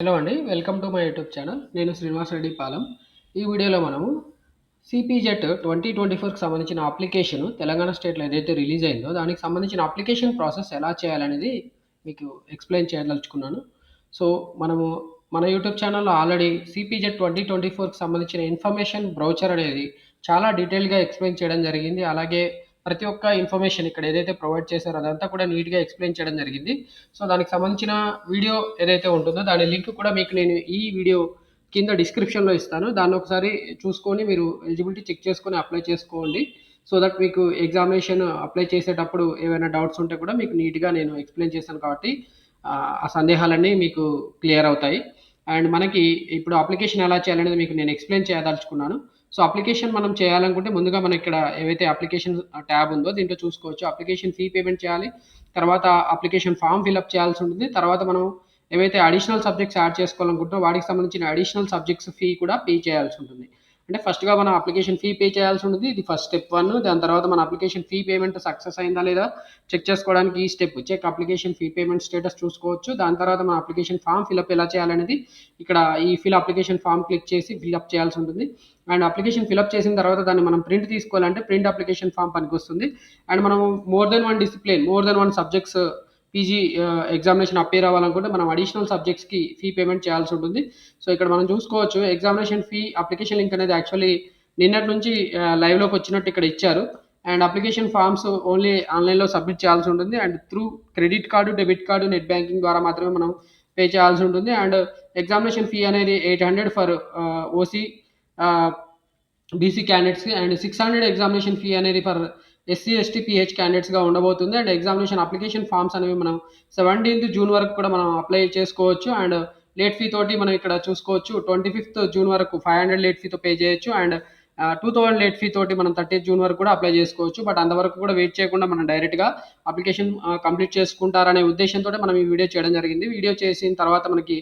Hello అండి. Welcome to my YouTube channel. నేను శ్రీనివాస్ రెడ్డి పాలెం. ఈ వీడియోలో మనము సిపిజెట్ 2024కి సంబంధించిన అప్లికేషన్ తెలంగాణ స్టేట్‌లో ఏదైతే రిలీజ్ అయిందో, దానికి సంబంధించిన అప్లికేషన్ ప్రాసెస్ ఎలా చేయాలనేది మీకు ఎక్స్‌ప్లెయిన్ చేయదలుచుకున్నాను. సో, మనము మన యూట్యూబ్ ఛానల్‌లో ఆల్రెడీ సిపిజెట్ 2024కి సంబంధించిన ఇన్ఫర్మేషన్ బ్రౌచర్ అనేది చాలా డీటెయిల్‌గా ఎక్స్‌ప్లెయిన్ చేయడం జరిగింది. అలాగే ప్రతి ఒక్క ఇన్ఫర్మేషన్ ఇక్కడ ఏదైతే ప్రొవైడ్ చేశారో అదంతా కూడా నీట్‌గా ఎక్స్‌ప్లెయిన్ చేయడం జరిగింది. సో, దానికి సంబంధించిన వీడియో ఏదైతే ఉంటుందో దాని లింక్ కూడా మీకు నేను ఈ వీడియో కింద డిస్క్రిప్షన్‌లో ఇస్తాను. దాన్ని ఒకసారి చూసుకొని మీరు ఎలిజిబిలిటీ చెక్ చేసుకొని అప్లై చేసుకోండి. సో దట్ మీకు ఎగ్జామినేషన్ అప్లై చేసేటప్పుడు ఏవైనా డౌట్స్ ఉంటే కూడా మీకు నీట్‌గా నేను ఎక్స్‌ప్లెయిన్ చేశాను కాబట్టి ఆ సందేహాలన్నీ మీకు క్లియర్ అవుతాయి. అండ్ మనకి ఇప్పుడు అప్లికేషన్ ఎలా చేయాలనేది మీకు నేను ఎక్స్‌ప్లెయిన్ చేయదలుచుకున్నాను. సో, అప్లికేషన్ మనం చేయాలనుకుంటే ముందుగా మనం ఇక్కడ ఏవైతే అప్లికేషన్ ట్యాబ్ ఉందో దీంట్లో చూసుకోవచ్చు. అప్లికేషన్ ఫీ పేమెంట్ చేయాలి. తర్వాత అప్లికేషన్ ఫార్మ్ ఫిలప్ చేయాల్సి ఉంటుంది. తర్వాత మనం ఏవైతే అడిషనల్ సబ్జెక్ట్స్ యాడ్ చేసుకోవాలనుకుంటున్నామో వాటికి సంబంధించిన అడిషనల్ సబ్జెక్ట్స్ ఫీ కూడా పే చేయాల్సి ఉంటుంది. అంటే ఫస్ట్‌గా మనం అప్లికేషన్ ఫీ పే చేయాల్సి ఉంటుంది. ఇది ఫస్ట్ స్టెప్ 1. దాని తర్వాత మన అప్లికేషన్ ఫీ పేమెంట్ సక్సెస్ అయిందా లేదా చెక్ చేసుకోవడానికి ఈ step check application fee payment status చూసుకోవచ్చు. దాని తర్వాత మన అప్లికేషన్ ఫార్మ్ ఫిలప్ ఎలా చేయాలనేది ఇక్కడ ఈ ఫిల్ అప్లికేషన్ ఫార్మ్ క్లిక్ చేసి ఫిలప్ చేయాల్సి ఉంటుంది. అండ్ అప్లికేషన్ ఫిలప్ చేసిన తర్వాత దాన్ని మనం ప్రింట్ తీసుకోవాలంటే ప్రింట్ అప్లికేషన్ ఫార్మ్ పనికొస్తుంది. అండ్ మనం more than 1 discipline, more than 1 subjects PG examination appear అవ్వాలనుకుంటే మనం అడిషనల్ సబ్జెక్ట్స్‌కి ఫీ పేమెంట్ చేయాల్సి ఉంటుంది. సో, ఇక్కడ మనం చూసుకోవచ్చు ఎగ్జామినేషన్ ఫీ అప్లికేషన్ లింక్ అనేది యాక్చువల్లీ నిన్నటి నుంచి లైవ్‌లోకి వచ్చినట్టు ఇక్కడ ఇచ్చారు. అండ్ అప్లికేషన్ ఫార్మ్స్ ఓన్లీ ఆన్‌లైన్‌లో సబ్మిట్ చేయాల్సి ఉంటుంది. And through credit card, debit card, net banking ద్వారా మాత్రమే మనం పే చేయాల్సి ఉంటుంది. అండ్ ఎగ్జామినేషన్ ఫీ అనేది 800 ఫర్ ఓసీ ఆహ్, బీసీ క్యాండిడేట్స్‌కి అండ్ 600 ఎగ్జామినేషన్ ఫీ అనేది ఫర్ ఎస్సీ, ఎస్టీ, పీహెచ్ క్యాండిడేట్స్‌గా ఉండబోతుంది. అండ్ ఎగ్జామినేషన్ అప్లికేషన్ ఫార్మ్స్ అనేవి మనం 17థ్ జూన్ వరకు కూడా మనం అప్లై చేసుకోవచ్చు. అండ్ లేట్ ఫీ తోటి మనం ఇక్కడ చూసుకోవచ్చు. 25థ్ జూన్ వరకు 500 లేట్ ఫీతో పే చేయొచ్చు. అండ్ 2000 లేట్ ఫీ తోటి మనం 30థ్ జూన్ వరకు కూడా అప్లై చేసుకోవచ్చు. బట్ అంతవరకు కూడా వెయిట్ చేయకుండా మనం డైరెక్ట్‌గా అప్లికేషన్ కంప్లీట్ చేసుకుంటారనే ఉద్దేశ్యంతోటే మనం ఈ వీడియో చేయడం జరిగింది. వీడియో చేసిన తర్వాత మనకి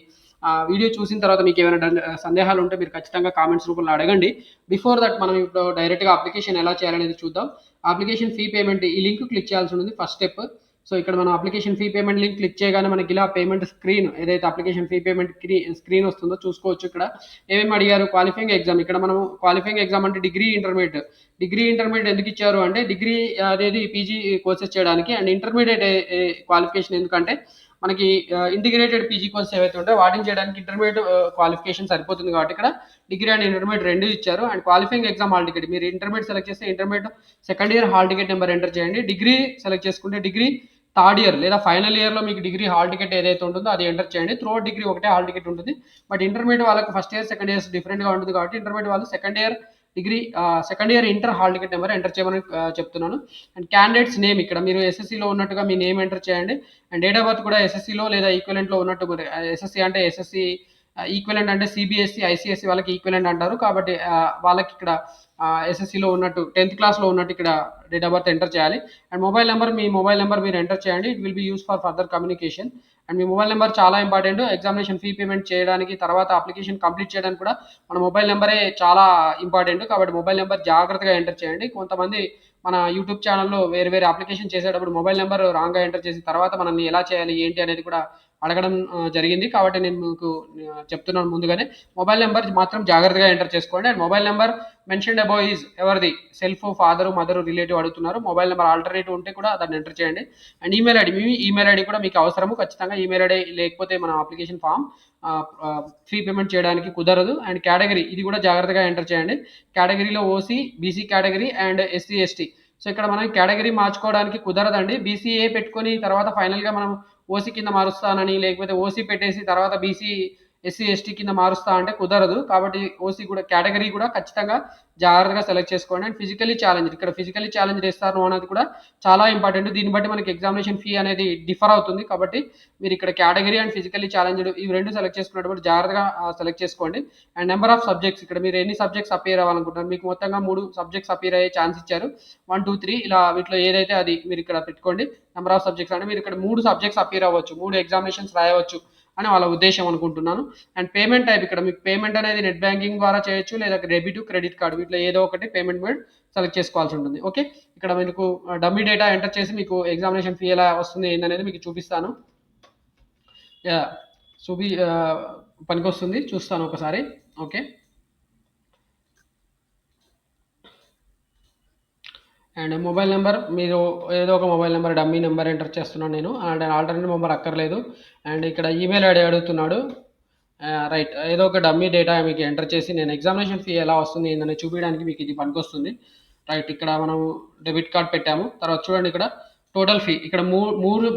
వీడియో చూసిన తర్వాత మీకేమైనా సందేహాలు ఉంటే మీరు ఖచ్చితంగా కామెంట్స్ రూపంలో అడగండి. బిఫోర్ దట్ మనం ఇప్పుడు డైరెక్ట్‌గా అప్లికేషన్ ఎలా చేయాలనేది చూద్దాం. అప్లికేషన్ ఫీ పేమెంట్ ఈ లింక్ క్లిక్ చేయాల్సి ఉంటుంది ఫస్ట్ స్టెప్. సో, ఇక్కడ మనం application fee payment link click చేయగానే మనకి ఇలా పేమెంట్ స్క్రీన్ ఏదైతే అప్లికేషన్ ఫీ పేమెంట్ స్క్రీన్ వస్తుందో చూసుకోవచ్చు ఇక్కడ. ఏమేమి అడిగారు? Qualifying exam. ఇక్కడ మనం క్వాలిఫైయింగ్ ఎగ్జామ్ అంటే డిగ్రీ, ఇంటర్మీడియేట్. డిగ్రీ, ఇంటర్మీడియేట్ ఎందుకు ఇచ్చారు అంటే డిగ్రీ అనేది పీజీ కోర్సెస్ చేయడానికి అండ్ ఇంటర్మీడియేట్ క్వాలిఫికేషన్ ఎందుకంటే మనకి ఇంటిగ్రేటెడ్ పీజీ కోర్సెస్ ఏవైతే ఉంటాయో వాటిని చేయడానికి ఇంటర్మీడియేట్ క్వాలిఫికేషన్ సరిపోతుంది కాబట్టి ఇక్కడ డిగ్రీ అండ్ ఇంటర్మీడియేట్ 2 ఇచ్చారు. And qualifying exam hall ticket. మీరు ఇంటర్మీడియేట్ సెలెక్ట్ చేస్తే intermediate second year hall ticket number enter చేయండి. డిగ్రీ సెలెక్ట్ చేసుకుంటే డిగ్రీ థర్డ్ ఇయర్ లేదా ఫైనల్ ఇయర్‌లో మీకు డిగ్రీ హాల్ టికెట్ ఏదైతే ఉంటుందో అది ఎంటర్ చేయండి. త్రూఅవుట్ డిగ్రీ ఒకటే హాల్ టికెట్ ఉంటుంది. బట్ ఇంటర్మీడియేట్ వాళ్ళకి ఫస్ట్ ఇయర్, సెకండ్ ఇయర్స్ డిఫరెంట్‌గా ఉంటుంది కాబట్టి ఇంటర్మీడియేట్ వాళ్ళు second year degree second year inter hall ticket number enter చేయమని చెప్తున్నాను. అండ్ క్యాండిడేట్స్ నేమ్ ఇక్కడ మీరు ఎస్ఎస్‌సిలో ఉన్నట్టుగా మీ నేమ్ ఎంటర్ చేయండి. అండ్ డేట్ ఆఫ్ బర్త్ కూడా ఎస్ఎస్‌సిలో లేదా ఈక్వివలెంట్‌లో ఉన్నట్టు మరి ఎస్ఎస్‌సి అంటే ఎస్ఎస్‌సి ఈక్వివలెంట్ అంటే సీబీఎస్‌ఈ, ఐసీఎస్‌ఈ వాళ్ళకి ఈక్వివలెంట్ అంటారు. కాబట్టి వాళ్ళకి ఇక్కడ ఎస్ఎస్‌సిలో ఉన్నట్టు 10థ్ క్లాస్‌లో ఉన్నట్టు ఇక్కడ డేట్ ఆఫ్ బర్త్ ఎంటర్ చేయాలి. And mobile number me mobile number మీరు ఎంటర్ చేయండి. It will be use for further communication. And me mobile number చాలా ఇంపార్టెంట్. ఎగ్జామినేషన్ ఫీ పేమెంట్ చేయడానికి తర్వాత అప్లికేషన్ కంప్లీట్ చేయడానికి కూడా మన మొబైల్ నంబరే చాలా ఇంపార్టెంట్. కాబట్టి మొబైల్ నంబర్ జాగ్రత్తగా ఎంటర్ చేయండి. కొంతమంది మన యూట్యూబ్ ఛానల్‌లో వేరే వేరే అప్లికేషన్ చేసేటప్పుడు మొబైల్ నంబర్ రాంగ్‌గా ఎంటర్ చేసి తర్వాత మనల్ని ఎలా చేయాలి, ఏంటి అనేది కూడా అడగడం జరిగింది. కాబట్టి నేను మీకు చెప్తున్నాను ముందుగానే. మొబైల్ నంబర్ మాత్రం జాగ్రత్తగా ఎంటర్ చేసుకోండి. And mobile number mentioned above is ఎవరిది? సెల్ఫ్, ఫాదర్, మదర్, రిలేటివ్ అడుగుతున్నారు. మొబైల్ నంబర్ ఆల్టర్‌నేటివ్ ఉంటే కూడా దాన్ని ఎంటర్ చేయండి. And email ID me email ID కూడా మీకు అవసరము. ఖచ్చితంగా ఈమెయిల్ ఐడీ లేకపోతే మన అప్లికేషన్ ఫార్మ్ ఆహ్, ఆహ్, ఫీ పేమెంట్ చేయడానికి కుదరదు. అండ్ కేటగరీ ఇది కూడా జాగ్రత్తగా ఎంటర్ చేయండి. కేటగరీలో OC, BC category and SC, ST. So, ఇక్కడ మనం కేటగరీ మార్చుకోవడానికి కుదరదండి. బీసీఏ పెట్టుకొని తర్వాత ఫైనల్‌గా మనం ఓసీ కింద మారుస్తానని లేకపోతే ఓసీ పెట్టేసి తర్వాత బీసీ, ఎస్సీ, ఎస్టీ కింద మారుస్తా అంటే కుదరదు. కాబట్టి ఓసీ కూడా కేటగరీ కూడా ఖచ్చితంగా జాగ్రత్తగా సెలెక్ట్ చేసుకోండి. అండ్ ఫిజికల్లీ ఛాలెంజ్డ్ ఇక్కడ ఫిజికల్లీ ఛాలెంజ్డ్ ఇస్తారు అనేది కూడా చాలా ఇంపార్టెంట్. దీన్ని బట్టి మనకి ఎగ్జామినేషన్ ఫీ అనేది డిఫర్ అవుతుంది. కాబట్టి మీరు ఇక్కడ కేటగరీ అండ్ ఫిజికల్లీ ఛాలెంజ్డ్ ఇవి 2 సెలెక్ట్ చేసుకునేటప్పుడు జాగ్రత్తగా సెలెక్ట్ చేసుకోండి. అండ్ నంబర్ ఆఫ్ సబ్జెక్ట్స్ ఇక్కడ మీరు ఎన్ని సబ్జెక్ట్స్ అపియర్ అవ్వాలనుకుంటున్నారు? మీకు మొత్తంగా 3 సబ్జెక్ట్స్ అపియర్ అయ్యే ఛాన్స్ ఇచ్చారు. 1, 2, 3 ఇలా వీటిలో ఏదైతే అది మీరు ఇక్కడ పెట్టుకోండి. నంబర్ ఆఫ్ సబ్జెక్ట్స్ అంటే మీరు ఇక్కడ 3 సబ్జెక్ట్స్ అపియర్ అవ్వచ్చు. 3 ఎగ్జామినేషన్స్ రాయవచ్చు అని వాళ్ళ ఉద్దేశ్యం అనుకుంటున్నాను. అండ్ పేమెంట్ టైప్ ఇక్కడ మీకు పేమెంట్ అనేది నెట్ బ్యాంకింగ్ ద్వారా చేయొచ్చు లేదా డెబిట్, క్రెడిట్ కార్డ్ వీటిలో ఏదో ఒకటి పేమెంట్ మోడ్ సెలెక్ట్ చేసుకోవాల్సి ఉంటుంది. ఓకే. ఇక్కడ మీకు డమ్మీ డేటా ఎంటర్ చేసి మీకు ఎగ్జామినేషన్ ఫీ ఎలా వస్తుంది ఏందనేది మీకు చూపిస్తాను. యాహ్! చూపి పనికొస్తుంది. చూస్తాను ఒకసారి. ఓకే. అండ్ మొబైల్ నెంబర్ మీరు ఏదో ఒక mobile number dummy number enter చేస్తున్నాను నేను. అండ్ ఆల్టర్నేటివ్ నెంబర్ అక్కర్లేదు. అండ్ ఇక్కడ ఈమెయిల్ ఐడి అడుగుతున్నాడు. రైట్. ఏదో ఒక డమ్మీ డేటా మీకు ఎంటర్ చేసి నేను ఎగ్జామినేషన్ ఫీ ఎలా వస్తుంది ఏందని చూపించడానికి మీకు ఇది పనికొస్తుంది. రైట్. ఇక్కడ మనం డెబిట్ కార్డ్ పెట్టాము. తర్వాత చూడండి ఇక్కడ టోటల్ ఫీ ఇక్కడ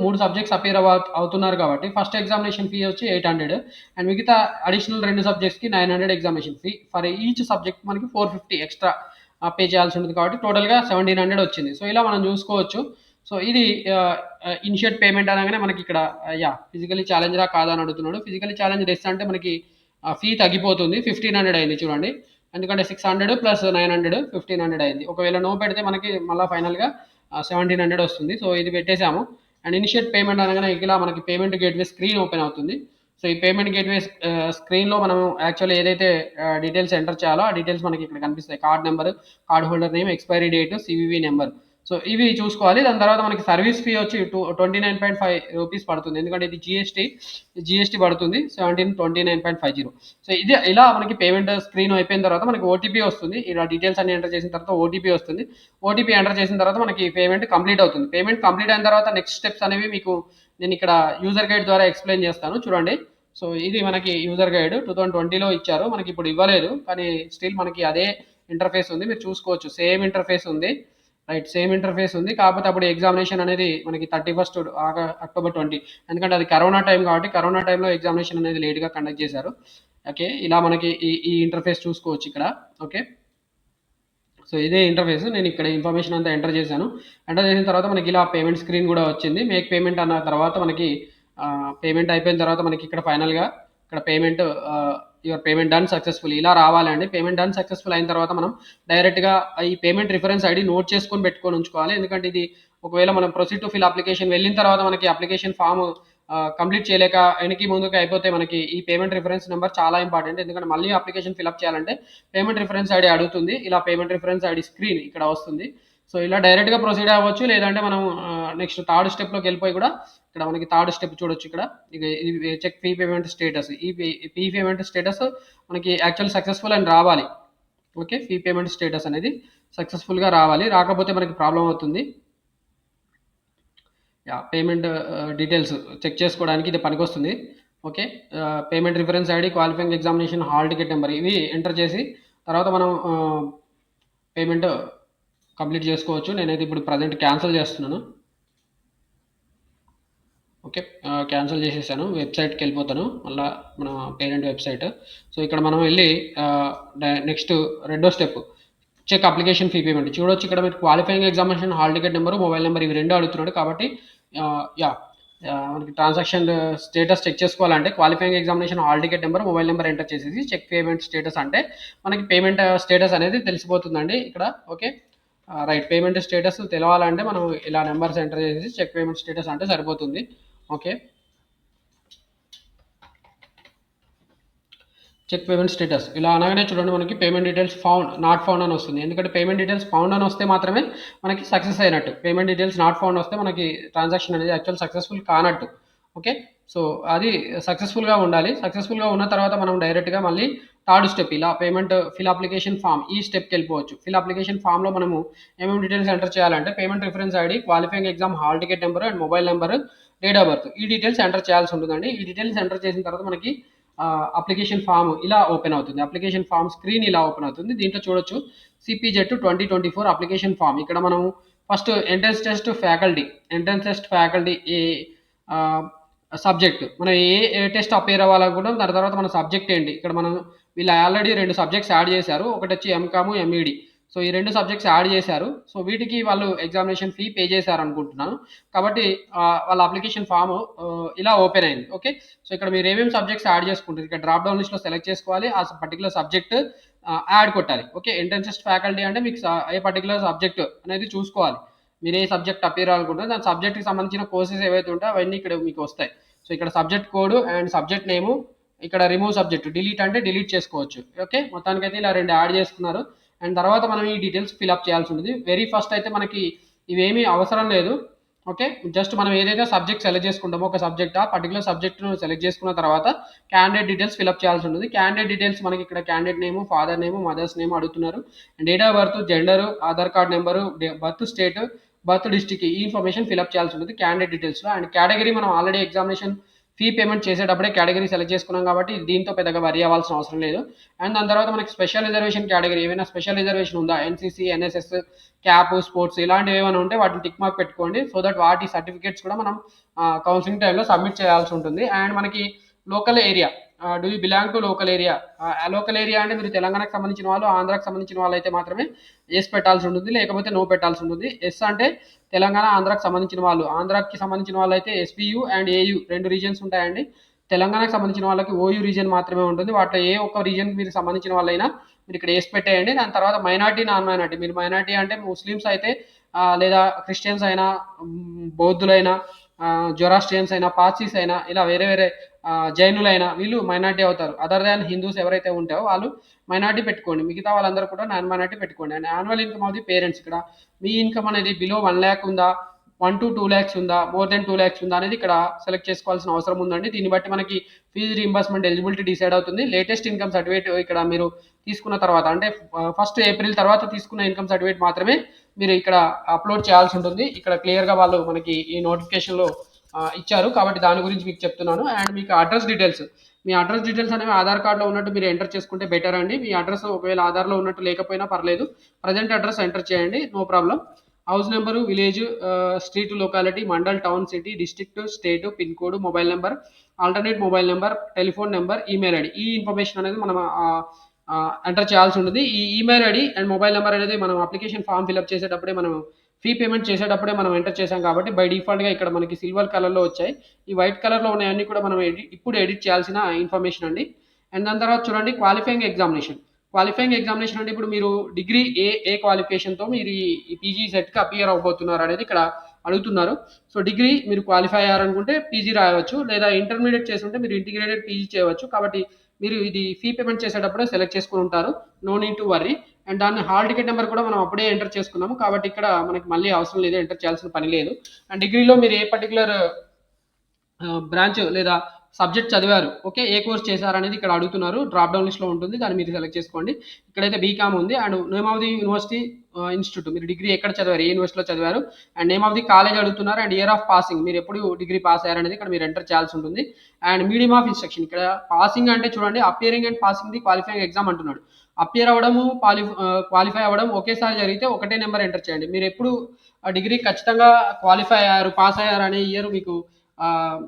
మూడు సబ్జెక్ట్స్ అపేర్ అవుతున్నారు కాబట్టి ఫస్ట్ ఎగ్జామినేషన్ ఫీ వచ్చి 800 అండ్ మిగతా additional 2 సబ్జెక్ట్స్కి 900 examination fee. For each subject మనకి 450 ఎక్స్ట్రా పే చేయాల్సి ఉంటుంది కాబట్టి టోటల్గా 1700 వచ్చింది. సో ఇలా మనం చూసుకోవచ్చు. సో ఇది ఇనిషియేట్ పేమెంట్ అనగానే మనకి ఇక్కడ ఫిజికలీ ఛాలెంజరా కాదా అని అడుగుతున్నాడు. ఫిజికలీ ఛాలెంజ్ ఎస్ అంటే మనకి ఫీ తగ్గిపోతుంది. 1500 అయింది చూడండి. ఎందుకంటే 600 ప్లస్ 900 1500 అయింది. ఒకవేళ నో పెడితే మనకి మళ్ళీ ఫైనల్గా 1700 వస్తుంది. సో ఇది పెట్టేసాము. అండ్ ఇనిషియేట్ పేమెంట్ అనగానే ఇలా మనకి పేమెంట్ గేట్వే స్క్రీన్ ఓపెన్ అవుతుంది. సో ఈ పేమెంట్ గేట్వే స్క్రీన్లో మనం యాక్చువల్లీ ఏదైతే డీటెయిల్స్ ఎంటర్ చేయాలో ఆ డీటెయిల్స్ మనకి ఇక్కడ కనిపిస్తాయి. Card number, card holder name, expiry date, CVV number. So ఇవి చూసుకోవాలి. దాని తర్వాత మనకి సర్వీస్ ఫీ వచ్చి 29.5 రూపీస్ పడుతుంది. ఎందుకంటే ఇది జిఎస్టీ పడుతుంది 29.50. సో ఇది ఇలా మనకి పేమెంట్ స్క్రీన్ అయిపోయిన తర్వాత మనకి ఓటీపీ వస్తుంది. ఇలా డీటెయిల్స్ అన్ని ఎంటర్ చేసిన తర్వాత ఓటీపీ వస్తుంది. ఓటీపీ ఎంటర్ చేసిన తర్వాత మనకి పేమెంట్ కంప్లీట్ అవుతుంది. పేమెంట్ కంప్లీట్ అయిన తర్వాత నెక్స్ట్ స్టెప్స్ అనేవి మీకు నేను ఇక్కడ యూజర్ గైడ్ ద్వారా ఎక్స్ప్లెయిన్ చేస్తాను చూడండి. సో ఇది మనకి యూజర్ గైడ్ 2020లో ఇచ్చారు. మనకి ఇప్పుడు ఇవ్వలేదు కానీ స్టిల్ మనకి అదే ఇంటర్ఫేస్ ఉంది. మీరు చూసుకోవచ్చు. సేమ్ ఇంటర్ఫేస్ ఉంది. రైట్. సేమ్ ఇంటర్ఫేస్ ఉంది. కాకపోతే అప్పుడు ఎగ్జామినేషన్ అనేది మనకి 31 అక్టోబర్ 20 ఎందుకంటే అది కరోనా టైం కాబట్టి కరోనా టైంలో ఎగ్జామినేషన్ అనేది లేట్గా కండక్ట్ చేశారు. ఓకే. ఇలా మనకి ఈ ఇంటర్ఫేస్ చూసుకోవచ్చు ఇక్కడ. ఓకే. సో ఇదే ఇంటర్ఫేస్. నేను ఇక్కడ ఇన్ఫర్మేషన్ అంతా ఎంటర్ చేశాను. ఎంటర్ చేసిన తర్వాత మనకి ఇలా పేమెంట్ స్క్రీన్ కూడా వచ్చింది. మేక్ పేమెంట్ అన్న తర్వాత మనకి పేమెంట్ అయిపోయిన తర్వాత మనకి ఇక్కడ ఫైనల్గా ఇక్కడ payment your payment done successful ఇలా రావాలండి. పేమెంట్ డన్ సక్సెస్ఫుల్ అయిన తర్వాత మనం డైరెక్ట్గా ఈ పేమెంట్ రిఫరెన్స్ ఐడి నోట్ చేసుకొని పెట్టుకొని ఉంచుకోవాలి. ఎందుకంటే ఇది ఒకవేళ మనం ప్రొసీడ్ టు ఫిల్ అప్లికేషన్ వెళ్ళిన తర్వాత మనకి అప్లికేషన్ ఫామ్ కంప్లీట్ చేయలేక వెనక్కి ముందుకు అయిపోతే మనకి ఈ పేమెంట్ రిఫరెన్స్ నెంబర్ చాలా ఇంపార్టెంట్. ఎందుకంటే మళ్ళీ అప్లికేషన్ ఫిల్అప్ చేయాలంటే పేమెంట్ రిఫరెన్స్ ఐడి అడుగుతుంది. ఇలా పేమెంట్ రిఫరెన్స్ ఐడి స్క్రీన్ ఇక్కడ వస్తుంది. సో ఇలా డైరెక్ట్గా ప్రొసీడ్ అవ్వచ్చు. లేదంటే మనం నెక్స్ట్ థర్డ్ స్టెప్లోకి వెళ్ళిపోయి కూడా ఇక్కడ మనకి థర్డ్ స్టెప్ చూడొచ్చు. ఇక్కడ ఇది చెక్ ఫీ పేమెంట్ స్టేటస్. ఈ ఫీ పేమెంట్ స్టేటస్ మనకి యాక్చువల్ సక్సెస్ఫుల్ అని రావాలి. ఓకే. ఫీ పేమెంట్ స్టేటస్ అనేది సక్సెస్ఫుల్గా రావాలి. రాకపోతే మనకి ప్రాబ్లం అవుతుంది. పేమెంట్ డీటెయిల్స్ చెక్ చేసుకోవడానికి ఇది పనికొస్తుంది. Okay. Payment reference ID, qualifying examination hall ticket number ఇవి ఎంటర్ చేసి తర్వాత మనం పేమెంట్ కంప్లీట్ చేసుకోవచ్చు. నేనైతే ఇప్పుడు ప్రజెంట్ క్యాన్సిల్ చేస్తున్నాను. ఓకే. క్యాన్సిల్ చేసేసాను. వెబ్సైట్కి వెళ్ళిపోతాను మళ్ళీ మన పేరెంట్ వెబ్సైట్. సో ఇక్కడ మనం వెళ్ళి నెక్స్ట్ రెండో step check application fee payment చూడొచ్చు. ఇక్కడ మీరు qualifying examination hall ticket number, mobile number ఇవి రెండు అడుగుతున్నాడు కాబట్టి మనకి ట్రాన్సాక్షన్ స్టేటస్ చెక్ చేసుకోవాలంటే qualifying examination hall ticket number, mobile number enter చేసేసి చెక్ పేమెంట్ స్టేటస్ అంటే మనకి పేమెంట్ స్టేటస్ అనేది తెలిసిపోతుందండి ఇక్కడ. ఓకే. రైట్. పేమెంట్ స్టేటస్ తెలవాలంటే మనం ఇలా నెంబర్స్ ఎంటర్ చేసేసి చెక్ పేమెంట్ స్టేటస్ అంటే సరిపోతుంది. ఓకే. చెక్ పేమెంట్ స్టేటస్ ఇలా అనగానే చూడండి మనకి పేమెంట్ డీటెయిల్స్ నాట్ ఫౌండ్ అని వస్తుంది. ఎందుకంటే పేమెంట్ డీటెయిల్స్ ఫౌండ్ అని వస్తే మాత్రమే మనకి సక్సెస్ అయినట్టు. పేమెంట్ డీటెయిల్స్ నాట్ ఫౌండ్ వస్తే మనకి ట్రాన్సాక్షన్ అనేది యాక్చువల్ సక్సెస్ఫుల్ కానట్టు. ఓకే. సో అది సక్సెస్ఫుల్గా ఉండాలి. సక్సెస్ఫుల్గా ఉన్న తర్వాత మనం డైరెక్ట్గా మళ్ళీ థర్డ్ స్టెప్ ఇలా పేమెంట్ ఫిల్ అప్లికేషన్ ఫామ్ ఈ స్టెప్కి వెళ్ళిపోవచ్చు. ఫిల్ అప్లికేషన్ ఫామ్లో మనము ఏమేమి డీటెయిల్స్ ఎంటర్ చేయాలంటే payment reference ID, qualifying exam hall ticket number and mobile number, date of birth ఈ డీటెయిల్స్ ఎంటర్ చేయాల్సి ఉంటుందండి. ఈ డీటెయిల్స్ ఎంటర్ చేసిన తర్వాత మనకి అప్లికేషన్ ఫామ్ ఇలా ఓపెన్ అవుతుంది. అప్లికేషన్ ఫామ్ స్క్రీన్ ఇలా ఓపెన్ అవుతుంది. దీంట్లో చూడొచ్చు CPJET 2024 అప్లికేషన్ ఫామ్. ఇక్కడ మనం ఫస్ట్ ఎంట్రన్స్ టెస్ట్ ఫ్యాకల్టీ ఏ సబ్జెక్ట్ మనం ఏ టెస్ట్ అపేర్ అవ్వాలనుకుంటాం దాని తర్వాత మన సబ్జెక్ట్ ఏంటి. ఇక్కడ మనం వీళ్ళు ఆల్రెడీ 2 సబ్జెక్ట్స్ యాడ్ చేశారు. ఒకటి వచ్చి ఎంకామ్, MED. సో ఈ 2 సబ్జెక్ట్స్ యాడ్ చేశారు. సో వీటికి వాళ్ళు ఎగ్జామినేషన్ ఫీ పే చేశారు అనుకుంటున్నాను. కాబట్టి వాళ్ళ అప్లికేషన్ ఫామ్ ఇలా ఓపెన్ అయింది. ఓకే. సో ఇక్కడ మీరు ఏమేమి సబ్జెక్ట్స్ యాడ్ చేసుకుంటారు ఇక్కడ డ్రాప్ డౌన్ లిస్ట్లో సెలెక్ట్ చేసుకోవాలి. ఆ పర్టికులర్ సబ్జెక్ట్ యాడ్ కొట్టాలి. ఓకే. ఎంట్రన్స్ టెస్ట్ ఫ్యాకల్టీ అంటే మీకు ఏ పర్టికులర్ సబ్జెక్ట్ అనేది చూసుకోవాలి. మీరు ఏ సబ్జెక్ట్ అపేర్ అనుకుంటారో దాని సబ్జెక్ట్కి సంబంధించిన కోర్సెస్ ఏవైతే ఉంటాయో అవన్నీ ఇక్కడ మీకు వస్తాయి. సో ఇక్కడ సబ్జెక్ట్ కోడ్ అండ్ సబ్జెక్ట్ నేము, ఇక్కడ రిమూవ్ సబ్జెక్ట్ డిలీట్ అంటే డిలీట్ చేసుకోవచ్చు. ఓకే. మొత్తానికైతే ఇలా 2 యాడ్ చేసుకున్నారు. అండ్ తర్వాత మనం ఈ డీటెయిల్స్ ఫిల్అప్ చేయాల్సి ఉంటుంది. వెరీ ఫస్ట్ అయితే మనకి ఇవేమీ అవసరం లేదు. ఓకే. జస్ట్ మనం ఏదైతే సబ్జెక్ట్ సెలెక్ట్ చేసుకుంటామో ఒక సబ్జెక్ట్ ఆ పర్టిక్యులర్ సబ్జెక్ట్‌ను సెలెక్ట్ చేసుకున్న తర్వాత క్యాండిడేట్ డీటెయిల్స్ ఫిలప్ చేయాల్సి ఉంటుంది. క్యాండిడేట్ డీటెయిల్స్ మనకి ఇక్కడ candidate name, father name, mother's name అడుగుతున్నారు. Date of birth, gender, Aadhaar card number, birth state, birth district ఈ ఇన్ఫర్మేషన్ ఫిలప్ చేయాల్సి ఉంటుంది క్యాండిడేట్ డీటెయిల్స్‌లో. అండ్ కేటగరీ మనం ఆల్రెడీ ఎగ్జామినేషన్ ఫీ పేమెంట్ చేసేటప్పుడే కేటగరీ సెలెక్ట్ చేసుకున్నాం కాబట్టి దీంతో పెద్దగా వరీ అవ్వాల్సిన అవసరం లేదు. అండ్ దాని తర్వాత మనకి స్పెషల్ రిజర్వేషన్ కేటగరీ ఏవైనా స్పెషల్ రిజర్వేషన్ ఉందా? ఎన్‌సీసీ, ఎన్ఎస్ఎస్, క్యాప్, స్పోర్ట్స్ ఇలాంటివి ఏమైనా ఉంటే వాటిని టిక్ మార్క్ పెట్టుకోండి. సో దట్ వాటి సర్టిఫికేట్స్ కూడా మనం కౌన్సిలింగ్ టైంలో సబ్మిట్ చేయాల్సి ఉంటుంది. అండ్ మనకి local area do you belong to local area? Local area అంటే మీరు తెలంగాణకు సంబంధించిన వాళ్ళు, ఆంధ్రాకి సంబంధించిన వాళ్ళైతే మాత్రమే యెస్ పెట్టాల్సి ఉంటుంది. లేకపోతే నో పెట్టాల్సి ఉంటుంది. యెస్ అంటే తెలంగాణ, ఆంధ్రాకి సంబంధించిన వాళ్ళు. ఆంధ్రాకి సంబంధించిన వాళ్ళైతే ఎస్‌పీయూ అండ్ ఏయూ 2 రీజియన్స్ ఉంటాయండి. తెలంగాణకు సంబంధించిన వాళ్ళకి ఓయూ రీజియన్ మాత్రమే ఉంటుంది. వాటిలో ఏ ఒక్క రీజియన్‌కి మీరు సంబంధించిన వాళ్ళైనా మీరు ఇక్కడ యెస్ పెట్టేయండి. దాని తర్వాత మైనారిటీ, నాన్ మైనారిటీ. మీరు మైనారిటీ అంటే ముస్లిమ్స్ అయితే లేదా క్రిస్టియన్స్ అయినా, బౌద్ధులైనా, జొరాస్ట్రియన్స్ అయినా, పార్సీస్ అయినా ఇలా వేరే వేరే జైనులైనా వీళ్ళు మైనారిటీ అవుతారు. అదర్ దాన్ హిందూస్ ఎవరైతే ఉంటారో వాళ్ళు మైనారిటీ పెట్టుకోండి. మిగతా వాళ్ళందరూ కూడా నాన్ మైనారిటీ పెట్టుకోండి. And annual income of the parents ఇక్కడ మీ ఇన్‌కమ్ అనేది బిలో 1,00,000 ఉందా? 1-2 lakhs ఉందా? మోర్ దెన్ 2 lakhs ఉందా? అనేది ఇక్కడ సెలెక్ట్ చేసుకోవాల్సిన అవసరం ఉందండి. దీన్ని బట్టి మనకి ఫీజ్ రీయింబర్స్‌మెంట్ ఎలిజిబిలిటీ డిసైడ్ అవుతుంది. లేటెస్ట్ ఇన్‌కమ్ సర్టిఫికేట్ ఇక్కడ మీరు తీసుకున్న తర్వాత అంటే ఫస్ట్ ఏప్రిల్ తర్వాత తీసుకున్న ఇన్‌కమ్ సర్టిఫికేట్ మాత్రమే మీరు ఇక్కడ అప్‌లోడ్ చేయాల్సి ఉంటుంది. ఇక్కడ క్లియర్‌గా వాళ్ళు మనకి ఈ నోటిఫికేషన్‌లో ఇచ్చారు. కాబట్టి దాని గురించి మీకు చెప్తున్నాను. అండ్ మీకు అడ్రస్ డీటెయిల్స్ మీ అడ్రస్ డీటెయిల్స్ అనేవి ఆధార్ కార్డ్‌లో ఉన్నట్టు మీరు ఎంటర్ చేసుకుంటే బెటర్ అండి. మీ అడ్రస్ ఒకవేళ ఆధార్‌లో ఉన్నట్టు లేకపోయినా పర్లేదు. ప్రెజెంట్ అడ్రస్ ఎంటర్ చేయండి. No problem. House number, village, street, locality, mandal, town, city, district, state, pin code, mobile number, alternate mobile number, telephone number, email ID. ఈ ఇన్ఫర్మేషన్ అనేది మనం ఎంటర్ చేయాల్సి ఉంటుంది. ఈ email ID and mobile number అనేది మనం application form fill up చేసేటప్పుడే మనం ఫీ పేమెంట్ చేసేటప్పుడే మనం ఎంటర్ చేసాం కాబట్టి బై డిఫాల్ట్‌గా ఇక్కడ మనకి సిల్వర్ కలర్‌లో వచ్చాయి. ఈ వైట్ కలర్‌లో ఉన్నయన్నీ కూడా మనం ఇప్పుడు ఎడిట్ చేయాల్సిన ఇన్ఫర్మేషన్ అండి. అండ్ దాని తర్వాత చూడండి క్వాలిఫైయింగ్ ఎగ్జామినేషన్. క్వాలిఫైయింగ్ ఎగ్జామినేషన్ అంటే ఇప్పుడు మీరు డిగ్రీ ఏ క్వాలిఫికేషన్‌తో మీరు ఈ పీజీ సెట్‌కి అపియర్ అవ్వబోతున్నారు అనేది ఇక్కడ అడుగుతున్నారు. సో, డిగ్రీ మీరు క్వాలిఫై అయ్యారనుకుంటే పీజీ రాయవచ్చు. లేదా ఇంటర్మీడియేట్ చేసుంటే మీరు ఇంటిగ్రేటెడ్ పీజీ చేయవచ్చు. కాబట్టి మీరు ఇది ఫీ పేమెంట్ చేసేటప్పుడే సెలెక్ట్ చేసుకొని ఉంటారు. No need to worry. And దాని హాల్ టికెట్ నెంబర్ కూడా మనం అప్పుడే ఎంటర్ చేసుకున్నాము. కాబట్టి ఇక్కడ మనకి మళ్ళీ అవసరం లేదు. ఎంటర్ చేయాల్సిన పని లేదు. అండ్ డిగ్రీలో మీరు ఏ పర్టిక్యులర్ బ్రాంచ్ లేదా సబ్జెక్ట్ చదివారు. ఓకే. ఏ కోర్స్ చేశారనేది ఇక్కడ అడుగుతున్నారు. డ్రాప్ డౌన్ లిస్ట్‌లో ఉంటుంది. దాన్ని మీరు సెలెక్ట్ చేసుకోండి. ఇక్కడైతే బీకామ్ ఉంది. And name of the university institute. మీరు డిగ్రీ ఎక్కడ చదివారు? ఏ యూనివర్సిటీలో చదివారు? And name of the college అడుగుతున్నారు. And year of passing. మీరు ఎప్పుడు డిగ్రీ పాస్ అయ్యారనేది ఇక్కడ మీరు ఎంటర్ చేయాల్సి ఉంటుంది. And medium of instruction. ఇక్కడ పాసింగ్ అంటే చూడండి appearing and passing the qualifying exam అంటున్నాడు. అపియర్ అవ్వడము, క్వాలిఫై అవ్వడం ఒకేసారి జరిగితే ఒకటే నంబర్ ఎంటర్ చేయండి. మీరెప్పుడు డిగ్రీ ఖచ్చితంగా క్వాలిఫై అయ్యారు, పాస్ అయ్యారు అనే ఇయర్ మీకు ఆహ్,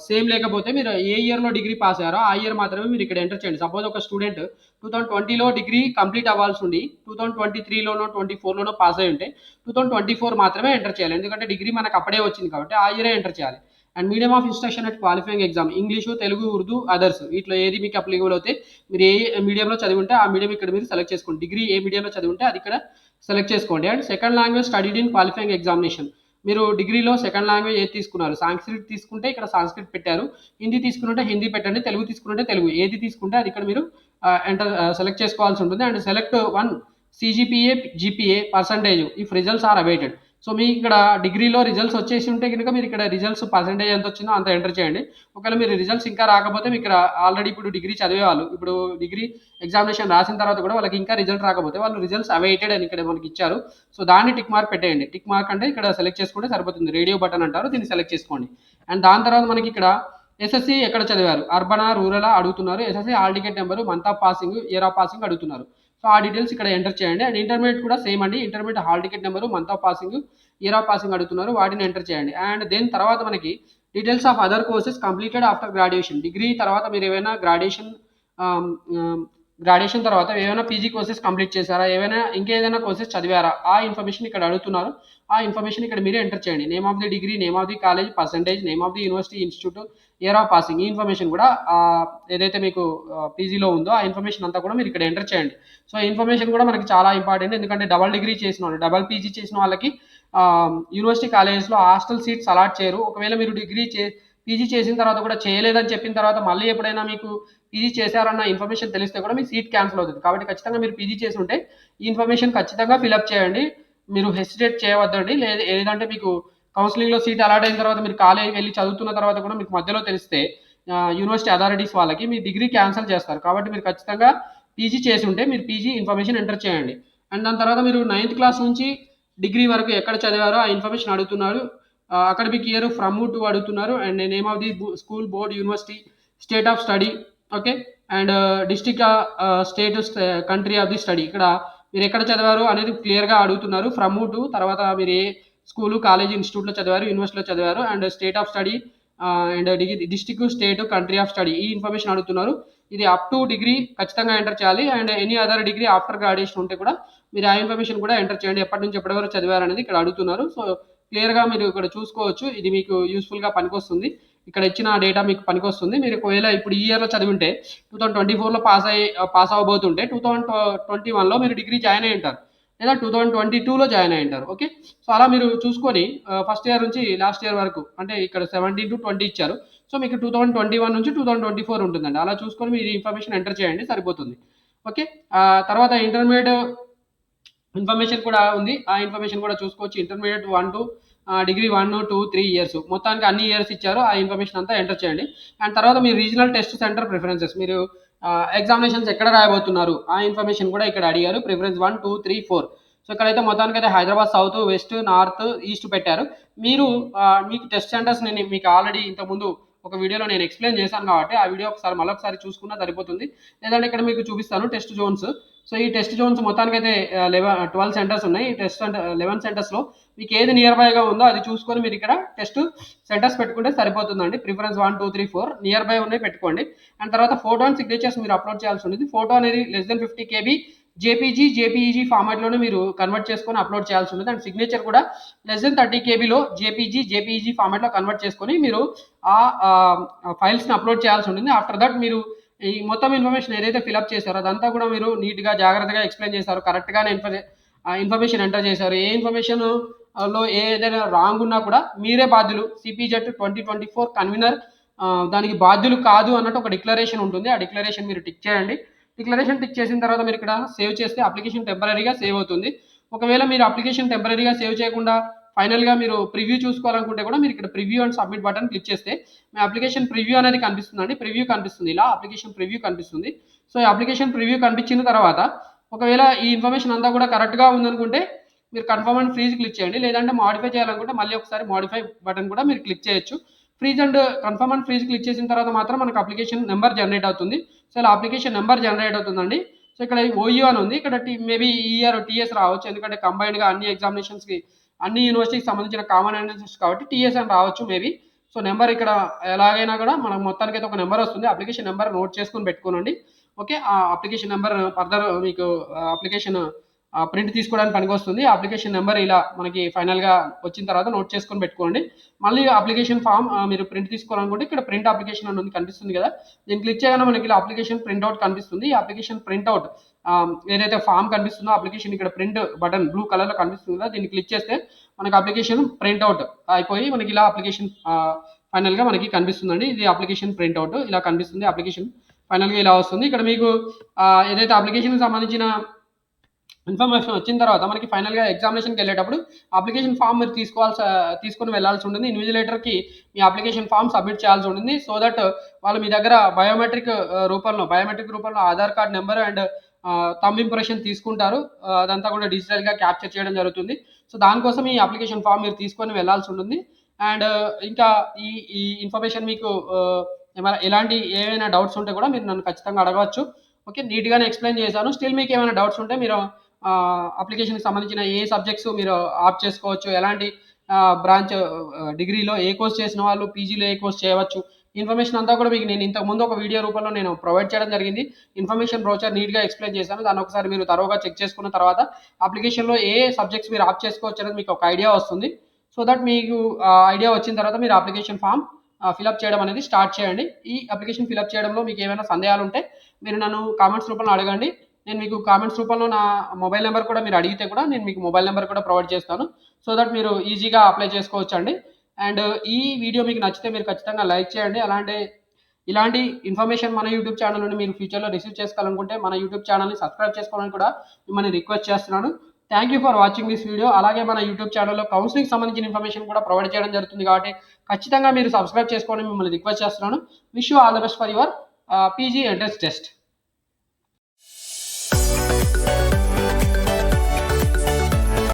సేమ్ లేకపోతే మీరు ఏ ఇయర్‌లో డిగ్రీ పాస్ అయ్యారో ఆ ఇయర్ మాత్రమే మీరు ఇక్కడ ఎంటర్ చేయండి. సపోజ్ ఒక స్టూడెంట్ 2020లో డిగ్రీ కంప్లీట్ అవ్వాల్సుండి 2023లోనో, 24లోనో పాస్ అయ్యుంటే 2024 మాత్రమే ఎంటర్ చేయాలి. ఎందుకంటే డిగ్రీ మనకు అప్పుడే వచ్చింది కాబట్టి ఆ ఇయరే ఎంటర్ చేయాలి. And medium of instruction at qualifying exam English, Telugu, Urdu, others వీటిలో ఏది మీకు అప్లికబుల్ అవుతే మీరు ఏ మీడియంలో చదివుంటే ఆ మీడియం ఇక్కడ మీరు సెలెక్ట్ చేసుకోండి. డిగ్రీ ఏ మీడియంలో చదివుంటే అది ఇక్కడ సెలెక్ట్ చేసుకోండి. And second language studied in qualifying examination. మీరు డిగ్రీలో సెకండ్ లాంగ్వేజ్ ఏది తీసుకున్నారు? సాంస్క్రిట్ తీసుకుంటే ఇక్కడ సాంస్క్రిట్ పెట్టారు. హిందీ తీసుకునుంటే హిందీ పెట్టండి. తెలుగు తీసుకునుంటే తెలుగు. ఏది తీసుకుంటే అది ఇక్కడ మీరు సెలెక్ట్ చేసుకోవాల్సి ఉంటుంది. And select one CGPA, GPA percentage if results are awaited. So, మీకు ఇక్కడ డిగ్రీలో రిజల్ట్స్ వచ్చేసి ఉంటే గనుక మీరు ఇక్కడ రిజల్ట్స్ పర్సెంటేజ్ ఎంత వచ్చిందో అంత ఎంటర్ చేయండి. ఒకవేళ మీరు రిజల్ట్స్ ఇంకా రాకపోతే మీకు ఇక్కడ ఆల్రెడీ ఇప్పుడు డిగ్రీ చదివేవాళ్ళు ఇప్పుడు డిగ్రీ ఎగ్జామినేషన్ రాసిన తర్వాత కూడా వాళ్ళకి ఇంకా రిజల్ట్ రాకపోతే వాళ్ళు రిజల్ట్స్ అవైటెడ్ అని ఇక్కడ మనకి ఇచ్చారు. సో, దాన్ని టిక్ మార్క్ పెట్టేయండి. టిక్ మార్క్ అంటే ఇక్కడ సెలెక్ట్ చేసుకుంటే సరిపోతుంది. రేడియో బటన్ అంటారు. దీన్ని సెలెక్ట్ చేసుకోండి. అండ్ దాని తర్వాత మనకి ఇక్కడ ఎస్ఎస్‌సి ఎక్కడ చదివారు? అర్బనా, రూరలా అడుగుతున్నారు. SSC hall ticket number, month of passing, year of passing అడుగుతున్నారు. సో, ఆ డీటెయిల్స్ ఇక్కడ ఎంటర్ చేయండి. అండ్ ఇంటర్మీడియేట్ కూడా సేమ్ అండి. Intermediate hall ticket number, month of passing, year of passing అడుగుతున్నారు. వాటిని ఎంటర్ చేయండి. అండ్ దెన్ తర్వాత మనకి details of other courses completed after graduation. Degree తర్వాత మీరు ఏవైనా ఆహ్, ఆహ్, గ్రాడ్యుయేషన్ తర్వాత ఏవైనా పీజీ కోర్సెస్ కంప్లీట్ చేశారా? ఇంకేదైనా కోర్సెస్ చదివారా? ఆ ఇన్ఫర్మేషన్ ఇక్కడ అడుగుతున్నారు. ఆ ఇన్ఫర్మేషన్ ఇక్కడ మీరే ఎంటర్ చేయండి. Name of the degree, name of the college, percentage, name of the university institute, year of passing ఈ ఇన్ఫర్మేషన్ కూడా ఏదైతే మీకు పీజీలో ఉందో ఆ ఇన్ఫర్మేషన్ అంతా కూడా మీరు ఇక్కడ ఎంటర్ చేయండి. సో, ఈ ఇన్ఫర్మేషన్ కూడా మనకి చాలా ఇంపార్టెంట్. ఎందుకంటే డబుల్ డిగ్రీ చేసిన వాళ్ళు, డబుల్ పీజీ చేసిన వాళ్ళకి యూనివర్సిటీ కాలేజెస్‌లో హాస్టల్ సీట్స్ అలాట్ చేయరు. ఒకవేళ మీరు పీజీ చేసిన తర్వాత కూడా చేయలేదని చెప్పిన తర్వాత మళ్ళీ ఎప్పుడైనా మీకు పీజీ చేశారన్న ఇన్ఫర్మేషన్ తెలిస్తే కూడా మీ సీట్ క్యాన్సిల్ అవుతది. కాబట్టి ఖచ్చితంగా మీరు పీజీ చేసుంటే ఈ ఇన్ఫర్మేషన్ ఖచ్చితంగా ఫిలప్ చేయండి. మీరు హెసిటేట్ చేయవద్దండి. లేదంటే మీకు కౌన్సిలింగ్లో సీట్ అలాట్ అయిన తర్వాత మీరు కాలేజీ వెళ్ళి చదువుతున్న తర్వాత కూడా మీకు మధ్యలో తెలిస్తే యూనివర్సిటీ అథారిటీస్ వాళ్ళకి మీ డిగ్రీ క్యాన్సిల్ చేస్తారు. కాబట్టి మీరు ఖచ్చితంగా పీజీ చేసి ఉంటే మీరు పీజీ ఇన్ఫర్మేషన్ ఎంటర్ చేయండి. అండ్ దాని తర్వాత మీరు 9th క్లాస్ నుంచి డిగ్రీ వరకు ఎక్కడ చదివారో ఆ ఇన్ఫర్మేషన్ అడుగుతున్నారు. అకాడమిక్ ఇయర్ ఫ్రమ్ టు అడుగుతున్నారు. And name of the school, board, university, state of study, okay, and district, state, country of the study. ఇక్కడ మీరు ఎక్కడ చదివారు అనేది క్లియర్గా అడుగుతున్నారు. ఫ్రమ్ టు తర్వాత మీరు ఏ స్కూలు, కాలేజ్, ఇన్స్టిట్యూట్లో చదివారు, యూనివర్సిటీలో చదివారు, and state of study, and district, state, country of study ఈ ఇన్ఫర్మేషన్ అడుగుతున్నారు. ఇది అప్ టు డిగ్రీ ఖచ్చితంగా ఎంటర్ చేయాలి. And any other degree after graduation ఉంటే కూడా మీరు ఆ ఇన్ఫర్మేషన్ కూడా ఎంటర్ చేయండి. ఎప్పటి నుంచి ఎప్పటి వరకు చదివారు అనేది ఇక్కడ అడుగుతున్నారు. సో క్లియర్గా మీరు ఇక్కడ చూసుకోవచ్చు. ఇది మీకు యూస్ఫుల్గా పనికొస్తుంది. ఇక్కడ ఇచ్చిన డేటా మీకు పనికొస్తుంది. మీరు ఒకవేళ ఇప్పుడు ఈ ఇయర్లో చదివి ఉంటే 2024లో పాస్ అవ్వబోతుంటే 2021లో మీరు డిగ్రీ జాయిన్ అయ్యి ఉంటారు, లేదా 2022లో జాయిన్ అయ్యి ఉంటారు. ఓకే, సో అలా మీరు చూసుకొని ఫస్ట్ ఇయర్ నుంచి లాస్ట్ ఇయర్ వరకు అంటే ఇక్కడ 17 to 20 ఇచ్చారు. సో మీకు 2021 నుంచి 2024 ఉంటుందండి. అలా చూసుకొని మీరు ఇన్ఫర్మేషన్ ఎంటర్ చేయండి, సరిపోతుంది. ఓకే, తర్వాత ఇంటర్మీడియట్ ఇన్ఫర్మేషన్ కూడా ఉంది. ఆ ఇన్ఫర్మేషన్ కూడా చూసుకోవచ్చు. ఇంటర్మీడియట్ 1 to డిగ్రీ 1, 2, 3 ఇయర్స్ మొత్తానికి అన్ని ఇయర్స్ ఇచ్చారు. ఆ ఇన్ఫర్మేషన్ అంతా ఎంటర్ చేయండి. అండ్ తర్వాత మీరు రీజనల్ టెస్ట్ సెంటర్ ప్రిఫరెన్సెస్, మీరు ఎగ్జామినేషన్స్ ఎక్కడ రాయబోతున్నారు ఆ ఇన్ఫర్మేషన్ కూడా ఇక్కడ అడిగారు. ప్రిఫరెన్స్ 1, 2, 3, 4. సో ఇక్కడైతే మొత్తానికి అయితే Hyderabad south, west, north, east పెట్టారు. మీరు మీకు టెస్ట్ సెంటర్స్ నేను మీకు ఆల్రెడీ ఇంతకుముందు ఒక వీడియోలో నేను ఎక్స్ప్లెయిన్ చేశాను కాబట్టి ఆ వీడియో మళ్ళొకసారి చూసుకున్నా సరిపోతుంది. లేదంటే ఇక్కడ మీకు చూపిస్తాను టెస్ట్ జోన్స్. సో ఈ టెస్ట్ జోన్స్ మొత్తానికైతే 12 సెంటర్స్ ఉన్నాయి. ఈ టెస్ట్ 11 సెంటర్స్లో మీకు ఏది నియర్ బైగా ఉందో అది చూసుకొని మీరు ఇక్కడ టెస్ట్ సెంటర్స్ పెట్టుకుంటే సరిపోతుందండి. ప్రిఫరెన్స్ 1, 2, 3, 4 నియర్ బై ఉన్నాయి పెట్టుకోండి. అండ్ తర్వాత ఫోటో అండ్ సిగ్నేచర్స్ మీరు అప్లోడ్ చేయాల్సి ఉంటుంది. ఫోటో అనేది less than 50 KB జేపీజీ ఫార్మాట్లోనే మీరు కన్వర్ట్ చేసుకొని అప్లోడ్ చేయాల్సి ఉంటుంది. అండ్ సిగ్నేచర్ కూడా less than 30 KBలో జేపీజీ ఫార్మాట్లో కన్వర్ట్ చేసుకొని మీరు ఆ ఫైల్స్ని అప్లోడ్ చేయాల్సి ఉంటుంది. ఆఫ్టర్ దట్ మీరు ఈ మొత్తం ఇన్ఫర్మేషన్ ఏదైతే ఫిలప్ చేశారో అదంతా కూడా మీరు నీట్గా జాగ్రత్తగా ఎక్స్ప్లెయిన్ చేశారు, కరెక్ట్గానే ఇన్ఫర్మేషన్ ఎంటర్ చేశారు. ఏ ఇన్ఫర్మేషన్ లో ఏదైనా రాంగ్ ఉన్నా కూడా మీరే బాధ్యులు. సిపిజెట్ 2024 కన్వీనర్ దానికి బాధ్యులు కాదు అన్నట్టు ఒక డిక్లరేషన్ ఉంటుంది. ఆ డిక్లరేషన్ మీరు టిక్ చేయండి. డిక్లరేషన్ టిక్ చేసిన తర్వాత మీరు ఇక్కడ సేవ్ చేస్తే అప్లికేషన్ టెంపరీగా సేవ్ అవుతుంది. ఒకవేళ మీరు అప్లికేషన్ టెంపరీగా సేవ్ చేయకుండా ఫైనల్గా మీరు ప్రివ్యూ చూసుకోవాలనుకుంటే కూడా మీరు ఇక్కడ preview and submit button click చేస్తే మీ అప్లికేషన్ ప్రివ్యూ అనేది కనిపిస్తుందండి. ప్రివ్యూ కనిపిస్తుంది, ఇలా అప్లికేషన్ ప్రివ్యూ కనిపిస్తుంది. సో ఈ అప్లికేషన్ ప్రివ్యూ కనిపించిన తర్వాత ఒకవేళ ఈ ఇన్ఫర్మేషన్ అంతా కూడా కరెక్ట్గా ఉందనుకుంటే మీరు కన్ఫర్మ్ అండ్ ఫ్రీజ్ క్లిక్ చేయండి. లేదంటే మాడిఫై చేయాలనుకుంటే మళ్ళీ ఒకసారి మాడిఫై బటన్ కూడా మీరు క్లిక్ చేయొచ్చు. Freeze and confirm and freeze click చేసిన తర్వాత మాత్రం మనకు అప్లికేషన్ నెంబర్ జనరేట్ అవుతుంది. సో ఇలా అప్లికేషన్ నెంబర్ జనరేట్ అవుతుందండి. సో ఇక్కడ ఓయూ అని ఉంది. ఇక్కడ మేబీ ఈ ఇయర్ టీఎస్ రావచ్చు, ఎందుకంటే కంబైన్డ్గా అన్ని ఎగ్జామినేషన్స్కి అన్ని యూనివర్సిటీకి సంబంధించిన కామన్ అనాలిసిస్ కాబట్టి టీఎస్ అని రావచ్చు మేబీ. సో నెంబర్ ఇక్కడ ఎలాగైనా కూడా మనకు మొత్తానికి అయితే ఒక నెంబర్ వస్తుంది. అప్లికేషన్ నెంబర్ నోట్ చేసుకొని పెట్టుకోనండి. ఓకే, ఆ అప్లికేషన్ నెంబర్ ఫర్దర్ మీకు అప్లికేషన్ ప్రింట్ తీసుకోవడానికి పనికొస్తుంది. అప్లికేషన్ నెంబర్ ఇలా మనకి ఫైనల్గా వచ్చిన తర్వాత నోట్ చేసుకొని పెట్టుకోండి. మళ్ళీ అప్లికేషన్ ఫామ్ మీరు ప్రింట్ తీసుకోవాలనుకుంటే ఇక్కడ ప్రింట్ అప్లికేషన్ అని ఉంది, కనిపిస్తుంది కదా, దీన్ని క్లిక్ చేయగానే మనకి ఇలా అప్లికేషన్ ప్రింట్అవుట్ కనిపిస్తుంది. ఈ అప్లికేషన్ ప్రింట్అవుట్ ఏదైతే ఫామ్ కనిపిస్తుందో అప్లికేషన్ ఇక్కడ ప్రింట్ బటన్ బ్లూ కలర్లో కనిపిస్తుంది కదా, దీన్ని క్లిక్ చేస్తే మనకి అప్లికేషన్ ప్రింట్అవుట్ అయిపోయి మనకి ఇలా అప్లికేషన్ ఫైనల్గా మనకి కనిపిస్తుందండి. ఇది అప్లికేషన్ ప్రింట్అవుట్ ఇలా కనిపిస్తుంది. అప్లికేషన్ ఫైనల్గా ఇలా వస్తుంది. ఇక్కడ మీకు ఏదైతే అప్లికేషన్కి సంబంధించిన ఇన్ఫర్మేషన్ వచ్చిన తర్వాత మనకి ఫైనల్గా ఎగ్జామినేషన్కి వెళ్ళేటప్పుడు అప్లికేషన్ ఫామ్ మీరు తీసుకొని వెళ్ళాల్సి ఉంటుంది. ఇన్విజిలేటర్కి మీ అప్లికేషన్ ఫామ్ సబ్మిట్ చేయాల్సి ఉంటుంది. సో దట్ వాళ్ళు మీ దగ్గర బయోమెట్రిక్ రూపంలో Aadhaar card number and thumb impression తీసుకుంటారు. అదంతా కూడా డిజిటల్గా క్యాప్చర్ చేయడం జరుగుతుంది. సో దానికోసం ఈ అప్లికేషన్ ఫామ్ మీరు తీసుకొని వెళ్ళాల్సి ఉంటుంది. అండ్ ఇంకా ఈ ఇన్ఫర్మేషన్ మీకు ఎలాంటి ఏమైనా డౌట్స్ ఉంటే కూడా మీరు నన్ను ఖచ్చితంగా అడగవచ్చు. ఓకే, నీట్గానే ఎక్స్ప్లెయిన్ చేశాను. స్టిల్ మీకు ఏమైనా డౌట్స్ ఉంటే మీరు అప్లికేషన్కి సంబంధించిన ఏ సబ్జెక్ట్స్ మీరు ఆప్ట్ చేసుకోవచ్చు, ఎలాంటి బ్రాంచ్ డిగ్రీలో ఏ కోర్స్ చేసిన వాళ్ళు పీజీలో ఏ కోర్స్ చేయవచ్చు, ఇన్ఫర్మేషన్ అంతా కూడా మీకు నేను ఇంతకుముందు ఒక వీడియో రూపంలో నేను ప్రొవైడ్ చేయడం జరిగింది. ఇన్ఫర్మేషన్ బ్రోచర్ నీట్గా ఎక్స్ప్లెయిన్ చేశాను. దాన్ని ఒకసారి మీరు తరోగా చెక్ చేసుకున్న తర్వాత అప్లికేషన్లో ఏ సబ్జెక్ట్స్ మీరు ఆప్ట్ చేసుకోవచ్చు అనేది మీకు ఒక ఐడియా వస్తుంది. సో దట్ మీకు ఐడియా వచ్చిన తర్వాత మీరు అప్లికేషన్ ఫామ్ ఫిలప్ చేయడం అనేది స్టార్ట్ చేయండి. ఈ అప్లికేషన్ ఫిలప్ చేయడంలో మీకు ఏమైనా సందేహాలు ఉంటే మీరు నన్ను కామెంట్స్ రూపంలో అడగండి. నేను మీకు కామెంట్స్ రూపంలో నా మొబైల్ నెంబర్ కూడా మీరు అడిగితే కూడా నేను మీకు మొబైల్ నెంబర్ కూడా ప్రొవైడ్ చేస్తాను. సో దట్ మీరు ఈజీగా అప్లై చేసుకోవచ్చు అండి. అండ్ ఈ వీడియో మీకు నచ్చితే మీరు ఖచ్చితంగా లైక్ చేయండి. ఇలాంటి ఇన్ఫర్మేషన్ మన యూట్యూబ్ ఛానల్ నుండి మీరు ఫ్యూచర్లో రిసీవ్ చేసుకోవాలనుకుంటే మన యూట్యూబ్ ఛానల్ని సబ్స్క్రైబ్ చేసుకోవాలని కూడా మిమ్మల్ని రిక్వెస్ట్ చేస్తున్నాను. Thank you for watching this video. అలాగే మన యూట్యూబ్ ఛానల్లో కౌన్సిలింగ్ సంబంధించిన ఇన్ఫర్మేషన్ కూడా ప్రొవైడ్ చేయడం జరుగుతుంది కాబట్టి ఖచ్చితంగా మీరు సబ్స్క్రైబ్ చేసుకోవడం మిమ్మల్ని రిక్వెస్ట్ చేస్తున్నాను. Wish you all the best for your PG entrance test.